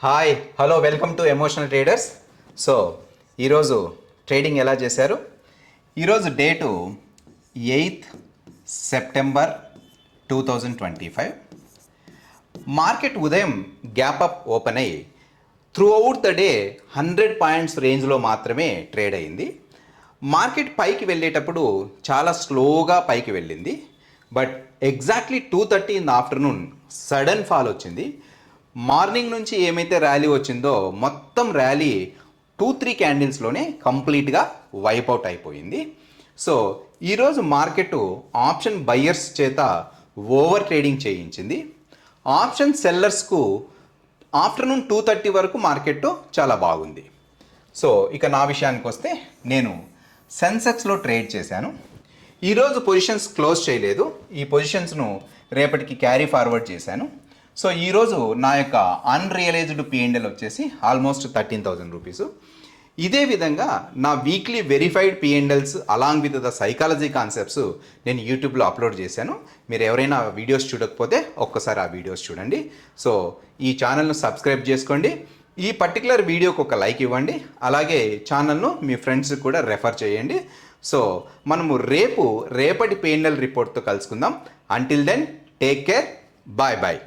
Hi hello welcome to emotional traders. So ఈరోజు trading ఎలా చేశారు? ఈరోజు డేటు 8th సెప్టెంబర్ 2025. మార్కెట్ ఉదయం గ్యాప్ అప్ ఓపెన్ అయ్యి through out the day 100 points రేంజ్లో మాత్రమే ట్రేడ్ అయింది. మార్కెట్ పైకి వెళ్ళేటప్పుడు చాలా స్లోగా పైకి వెళ్ళింది. But exactly 2:30 in the afternoon sudden fall వచ్చింది. మార్నింగ్ నుంచి ఏమైతే ర్యాలీ వచ్చిందో మొత్తం ర్యాలీ 2-3 క్యాండిల్స్లోనే కంప్లీట్గా వైపౌట్ అయిపోయింది. సో ఈరోజు మార్కెట్ ఆప్షన్ బయ్యర్స్ చేత ఓవర్ ట్రేడింగ్ చేయించింది. ఆప్షన్ సెల్లర్స్కు ఆఫ్టర్నూన్ 2:30 వరకు మార్కెట్ చాలా బాగుంది. సో ఇక నా విషయానికి వస్తే నేను సెన్సెక్స్లో ట్రేడ్ చేశాను. ఈరోజు పొజిషన్స్ క్లోజ్ చేయలేదు. ఈ పొజిషన్స్ను రేపటికి క్యారీ ఫార్వర్డ్ చేశాను. సో ఈరోజు నా యొక్క అన్రియలైజ్డ్ పిఎండ్ఎల్ వచ్చేసి ఆల్మోస్ట్ 13,000 రూపీస్. ఇదే విధంగా నా weekly verified P and Ls along with the psychology concepts నేను యూట్యూబ్లో అప్లోడ్ చేశాను. మీరు ఎవరైనా వీడియోస్ చూడకపోతే ఒక్కసారి ఆ వీడియోస్ చూడండి. సో ఈ ఛానల్ను సబ్స్క్రైబ్ చేసుకోండి. ఈ పర్టికులర్ వీడియోకి ఒక లైక్ ఇవ్వండి. అలాగే ఛానల్ను మీ ఫ్రెండ్స్కి కూడా రెఫర్ చేయండి. సో మనము రేపటి పిఎండ్ఎల్ రిపోర్ట్తో కలుసుకుందాం. Until then take care. Bye bye.